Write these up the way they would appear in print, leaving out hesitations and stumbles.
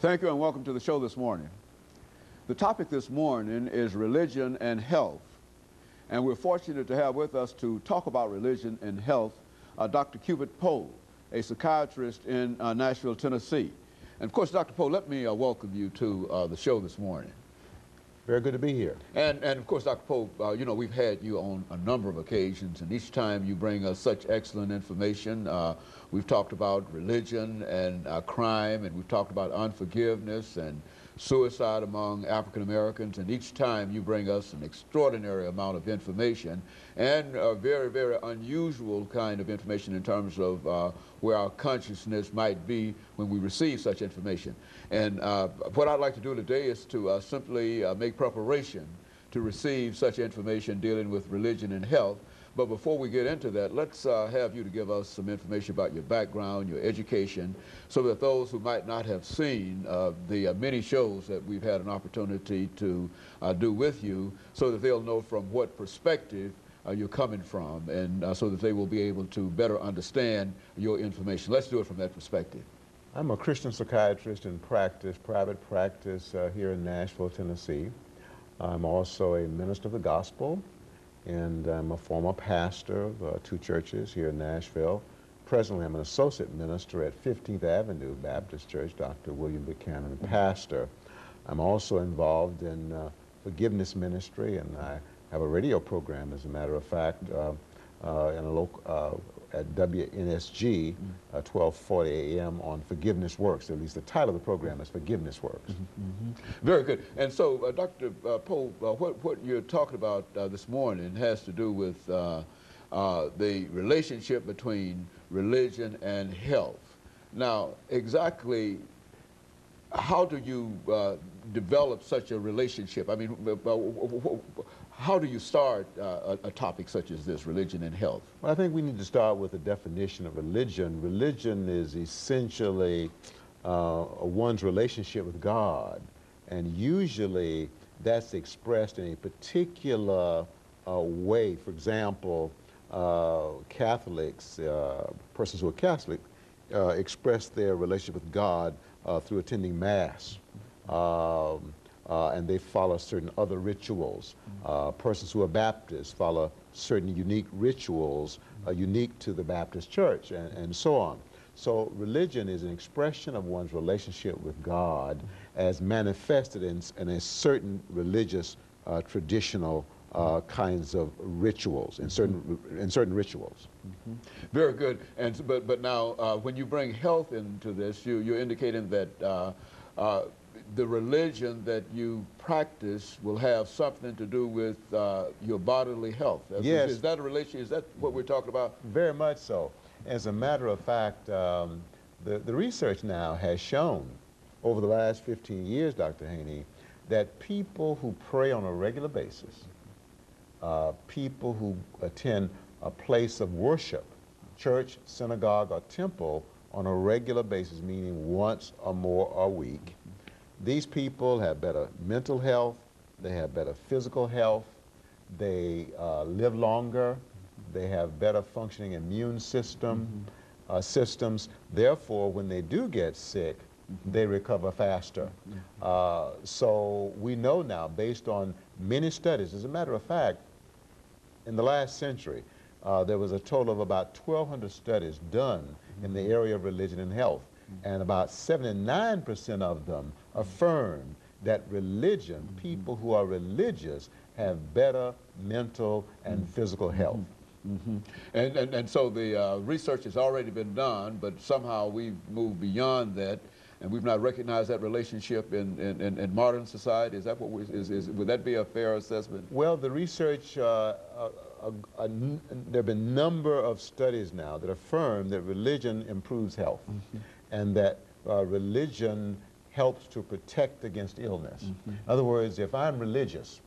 Thank you and welcome to the show this morning. The topic this morning is religion and health. And we're fortunate to have with us to talk about religion and health Dr. CPoe, a psychiatrist in Nashville, Tennessee. And of course, Dr. Poe, let me welcome you to the show this morning. Very good to be here. And of course, Dr. Poe, you know, we've had you on a number of occasions, and each time you bring us such excellent information. We've talked about religion and crime, and we've talked about unforgiveness and suicide among African Americans, and each time you bring us an extraordinary amount of information and a very, very unusual kind of information in terms of where our consciousness might be when we receive such information. And what I'd like to do today is to simply make preparation to receive such information dealing with religion and health. But before we get into that, let's have you to give us some information about your background, your education, so that those who might not have seen the many shows that we've had an opportunity to do with you, so that they'll know from what perspective you're coming from, and so that they will be able to better understand your information. Let's do it from that perspective. I'm a Christian psychiatrist in practice, private practice here in Nashville, Tennessee. I'm also a minister of the gospel, and I'm a former pastor of 2 churches here in Nashville. Presently, I'm an associate minister at 15th Avenue Baptist Church, Dr. William Buchanan, pastor. I'm also involved in forgiveness ministry, and I have a radio program, as a matter of fact, at WNSG, 1240 a.m. on Forgiveness Works. At least the title of the program is Forgiveness Works. Very good. And so, Dr. Poe, what you're talking about this morning has to do with the relationship between religion and health. Now, exactly how do you develop such a relationship? I mean, how do you start a topic such as this, religion and health? Well, I think we need to start with a definition of religion. Religion is essentially one's relationship with God, and usually that's expressed in a particular way. For example, Catholics, persons who are Catholic, express their relationship with God through attending Mass. And they follow certain other rituals. Persons who are Baptists follow certain unique rituals unique to the Baptist Church, and so on. So religion is an expression of one's relationship with God as manifested in a certain religious traditional kinds of rituals, in certain rituals. Very good. And but now, when you bring health into this, you're indicating that the religion that you practice will have something to do with your bodily health. Yes. Is that a relation? Is that what we're talking about? Very much so. As a matter of fact, the research now has shown over the last 15 years, Dr. Haney, that people who pray on a regular basis, people who attend a place of worship, church, synagogue, or temple on a regular basis, meaning once or more a week, these people have better mental health, they have better physical health, they live longer, they have better functioning immune systems. Therefore, when they do get sick, they recover faster. So we know now, based on many studies, as a matter of fact, in the last century, there was a total of about 1,200 studies done in the area of religion and health. And about 79% of them affirm that religion, people who are religious, have better mental and physical health. And so the research has already been done, but somehow we've moved beyond that, and we've not recognized that relationship in modern society. Is that what would that be a fair assessment? Well, the research, there have been a number of studies now that affirm that religion improves health, and that religion helps to protect against illness. In other words, if I'm religious,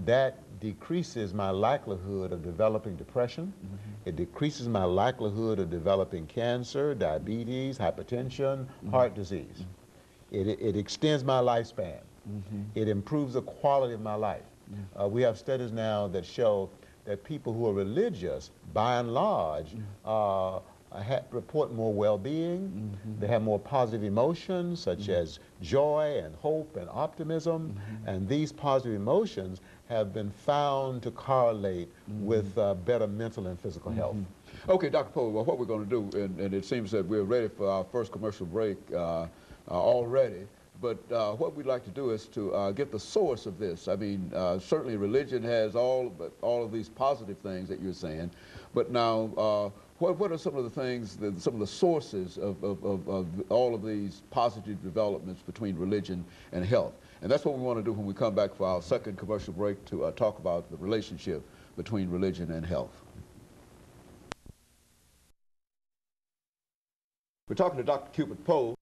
that decreases my likelihood of developing depression. It decreases my likelihood of developing cancer, diabetes, hypertension, heart disease. It extends my lifespan. It improves the quality of my life. We have studies now that show that people who are religious, by and large, report more well-being. They have more positive emotions such as joy and hope and optimism. And these positive emotions have been found to correlate with better mental and physical health. Okay, Dr. Poe, well, what we're going to do, and it seems that we're ready for our first commercial break already, but what we'd like to do is to get the source of this. I mean, certainly religion has all of these positive things that you're saying, but now what are some of the things, some of the sources of all of these positive developments between religion and health? And that's what we want to do when we come back for our second commercial break to talk about the relationship between religion and health. We're talking to Dr. CPoe1.